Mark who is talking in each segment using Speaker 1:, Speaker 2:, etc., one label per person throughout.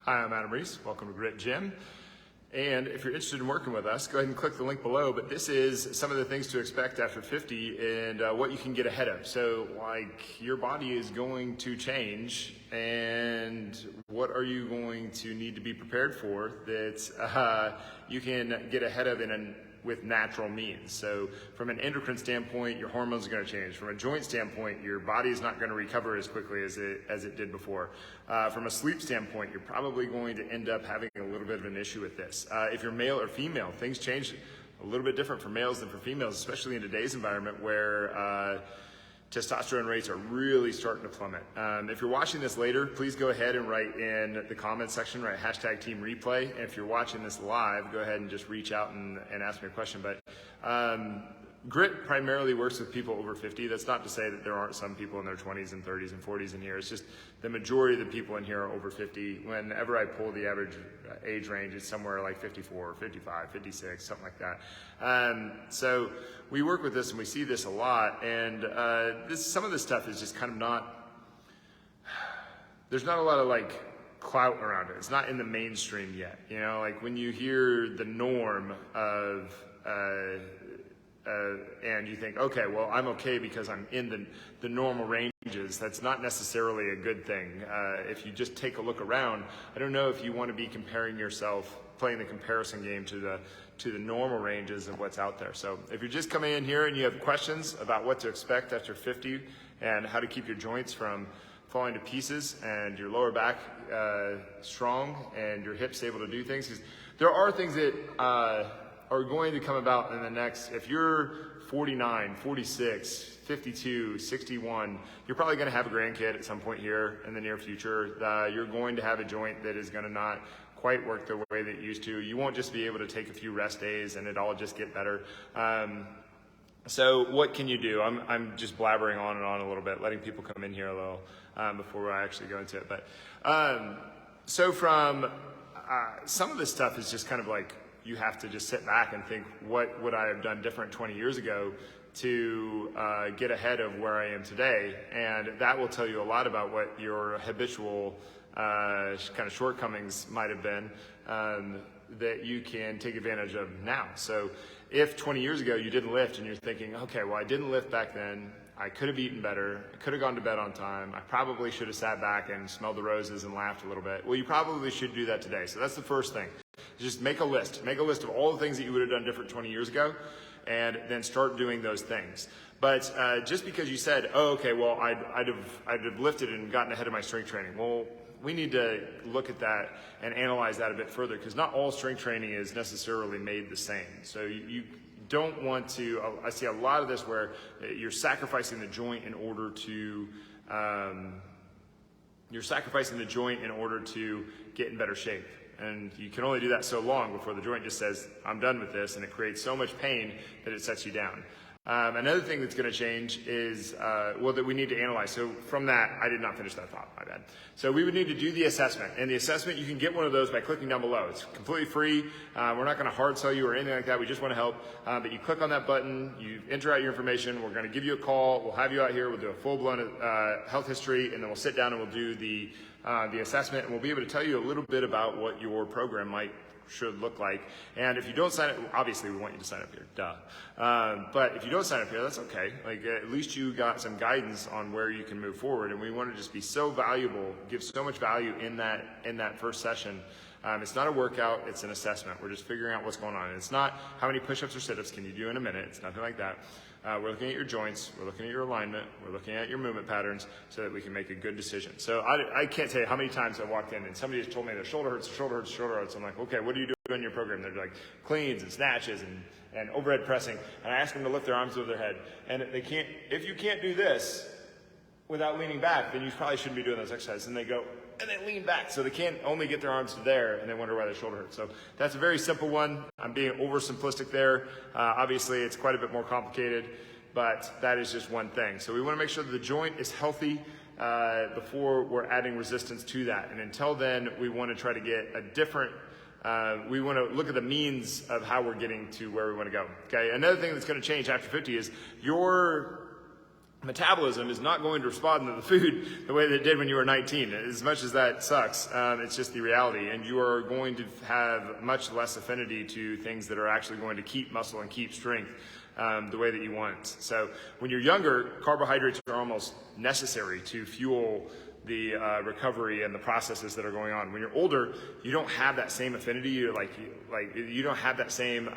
Speaker 1: Hi, I'm Adam Reese. Welcome to Grit Gym. And if you're interested in working with us, go ahead and click the link below. But this is some of the things to expect after 50 and what you can get ahead of. So like your body is going to change, and what are you going to need to be prepared for that you can get ahead of with natural means. So from an endocrine standpoint, your hormones are going to change. From a joint standpoint, your body is not going to recover as quickly as it did before. From a sleep standpoint, you're probably going to end up having a little bit of an issue with this. If you're male or female, things change a little bit different for males than for females, especially in today's environment where testosterone rates are really starting to plummet. If you're watching this later, please go ahead and write in the comments section, write #TeamReplay. And if you're watching this live, go ahead and just reach out and ask me a question. But Grit primarily works with people over 50. That's not to say that there aren't some people in their 20s and 30s and 40s in here. It's just the majority of the people in here are over 50. Whenever I pull the average age range, it's somewhere like 54, 55, 56, something like that. So we work with this and we see this a lot. And some of this stuff is just kind of not, there's not a lot of like clout around it. It's not in the mainstream yet. You know, like when you hear the norm of, and you think, okay, well, I'm okay because I'm in the normal ranges. That's not necessarily a good thing. If you just take a look around, I don't know if you want to be comparing yourself, playing the comparison game to the normal ranges of what's out there. So if you're just coming in here and you have questions about what to expect after 50 and how to keep your joints from falling to pieces and your lower back strong and your hips able to do things, because there are things that are going to come about in the next, if you're 49, 46, 52, 61, you're probably going to have a grandkid at some point here in the near future. You're going to have a joint that is going to not quite work the way that it used to. You won't just be able to take a few rest days and it all just get better. So what can you do? I'm just blabbering on and on a little bit, letting people come in here a little before I actually go into it. But so from some of this stuff is just kind of like, you have to just sit back and think, what would I have done different 20 years ago to get ahead of where I am today? And that will tell you a lot about what your habitual kind of shortcomings might have been that you can take advantage of now. So if 20 years ago you didn't lift and you're thinking, okay, well, I didn't lift back then, I could have eaten better, I could have gone to bed on time, I probably should have sat back and smelled the roses and laughed a little bit. Well, you probably should do that today. So that's the first thing. Just make a list. Make a list of all the things that you would have done different 20 years ago, and then start doing those things. But just because you said, oh, okay, well, I'd have lifted and gotten ahead of my strength training. Well, we need to look at that and analyze that a bit further, because not all strength training is necessarily made the same. So you don't want to, I see a lot of this where you're sacrificing the joint in order to, get in better shape. And you can only do that so long before the joint just says, I'm done with this, and it creates so much pain that it sets you down. Another thing that's going to change is, that we need to analyze. So from that, I did not finish that thought, my bad. So we would need to do the assessment. And the assessment, you can get one of those by clicking down below. It's completely free. We're not going to hard sell you or anything like that. We just want to help. But you click on that button, you enter out your information. We're going to give you a call. We'll have you out here. We'll do a full-blown health history, and then we'll sit down and we'll do the assessment, and we'll be able to tell you a little bit about what your program should look like. And if you don't sign up, obviously we want you to sign up here, duh. But if you don't sign up here, that's okay. Like at least you got some guidance on where you can move forward. And we want to just be so valuable, give so much value in that first session. It's not a workout, it's an assessment. We're just figuring out what's going on. And it's not how many push-ups or sit-ups can you do in a minute. It's nothing like that. We're looking at your joints, we're looking at your alignment, we're looking at your movement patterns so that we can make a good decision. So I can't tell you how many times I walked in and somebody just told me their shoulder hurts, shoulder hurts, shoulder hurts. I'm like, okay, what do you do in your program? They're like cleans and snatches and overhead pressing. And I ask them to lift their arms over their head. And they can't, if you can't do this without leaning back, then you probably shouldn't be doing those exercises. And they go, and they lean back. So they can't only get their arms to there and they wonder why their shoulder hurts. So that's a very simple one. I'm being oversimplistic there. Obviously it's quite a bit more complicated, but that is just one thing. So we want to make sure that the joint is healthy before we're adding resistance to that. And until then, we want to try to get a different, we want to look at the means of how we're getting to where we want to go. Okay. Another thing that's going to change after 50 is your metabolism is not going to respond to the food the way that it did when you were 19. As much as that sucks, it's just the reality. And you are going to have much less affinity to things that are actually going to keep muscle and keep strength the way that you want. So when you're younger, carbohydrates are almost necessary to fuel the recovery and the processes that are going on. When you're older, you don't have that same affinity. You don't have that same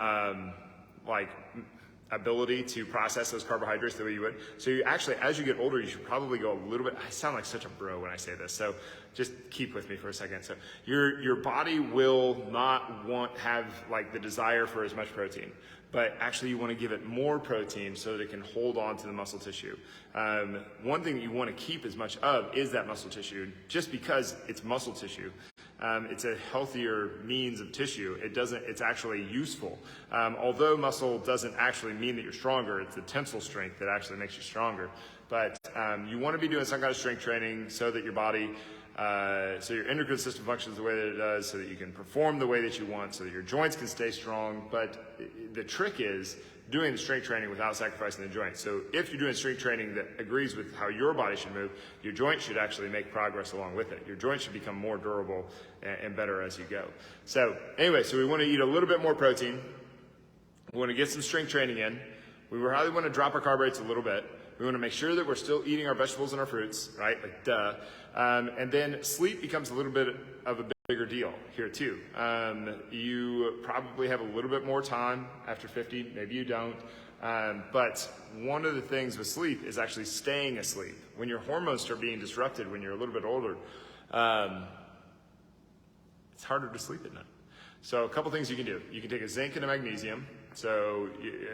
Speaker 1: ability to process those carbohydrates the way you would. So you actually, as you get older, you should probably go a little bit, I sound like such a bro when I say this, so just keep with me for a second. So your body will not have like the desire for as much protein, but actually you want to give it more protein so that it can hold on to the muscle tissue. One thing that you want to keep as much of is that muscle tissue, just because it's muscle tissue. It's a healthier means of tissue. It's actually useful. Although muscle doesn't actually mean that you're stronger, it's the tensile strength that actually makes you stronger. But you want to be doing some kind of strength training so that your body, so your endocrine system functions the way that it does, so that you can perform the way that you want, so that your joints can stay strong. But the trick is doing the strength training without sacrificing the joints. So if you're doing strength training that agrees with how your body should move, your joints should actually make progress along with it. Your joints should become more durable and better as you go. So anyway, so we want to eat a little bit more protein. We want to get some strength training in. We really want to drop our carb rates a little bit. We want to make sure that we're still eating our vegetables and our fruits, right? Like duh. And then sleep becomes a little bit of a bigger deal here too. You probably have a little bit more time after 50, maybe you don't. But one of the things with sleep is actually staying asleep. When your hormones start being disrupted when you're a little bit older, it's harder to sleep at night. So a couple things you can do. You can take a zinc and a magnesium. So,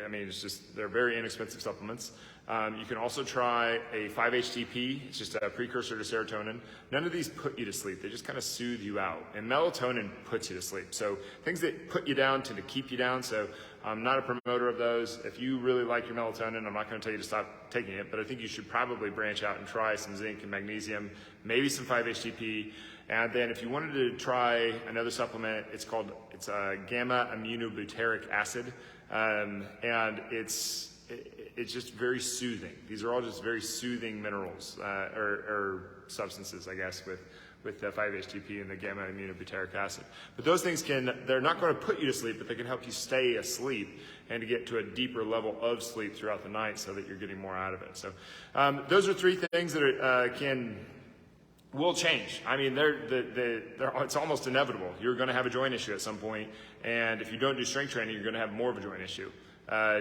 Speaker 1: I mean, they're very inexpensive supplements. You can also try a 5-HTP. It's just a precursor to serotonin. None of these put you to sleep. They just kind of soothe you out. And melatonin puts you to sleep. So things that put you down tend to keep you down. So I'm not a promoter of those. If you really like your melatonin, I'm not going to tell you to stop taking it, but I think you should probably branch out and try some zinc and magnesium, maybe some 5-HTP. And then if you wanted to try another supplement, it's gamma aminobutyric acid. And it's just very soothing. These are all just very soothing minerals, or substances, I guess, with the 5-HTP and the gamma aminobutyric acid. But those things they're not going to put you to sleep, but they can help you stay asleep and to get to a deeper level of sleep throughout the night so that you're getting more out of it. So those are three things that will change. I mean, it's almost inevitable. You're going to have a joint issue at some point, and if you don't do strength training, you're going to have more of a joint issue.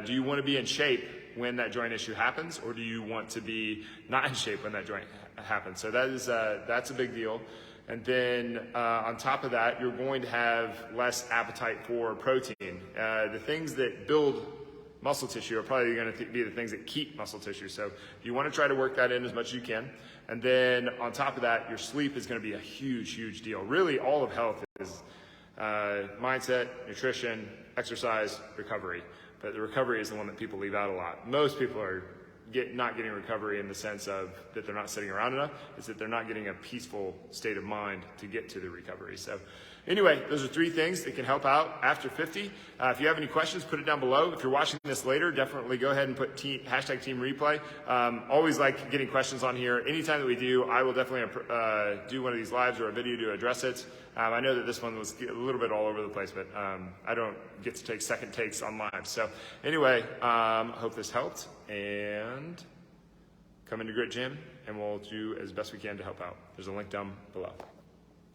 Speaker 1: Do you want to be in shape when that joint issue happens, or do you want to be not in shape when that joint happens? So that's a big deal. And then on top of that, you're going to have less appetite for protein. The things that build muscle tissue are probably going to be the things that keep muscle tissue. So you want to try to work that in as much as you can. And then on top of that, your sleep is going to be a huge, huge deal. Really, all of health is mindset, nutrition, exercise, recovery. But the recovery is the one that people leave out a lot. Most people are not getting recovery in the sense of that they're not sitting around enough. It's that they're not getting a peaceful state of mind to get to the recovery. So anyway, those are three things that can help out after 50. If you have any questions, put it down below. If you're watching this later, definitely go ahead and put hashtag Team Replay. Always like getting questions on here. Anytime that we do, I will definitely do one of these lives or a video to address it. I know that this one was a little bit all over the place, but I don't get to take second takes on live. So anyway, hope this helped, and come into Grit Gym, and we'll do as best we can to help out. There's a link down below.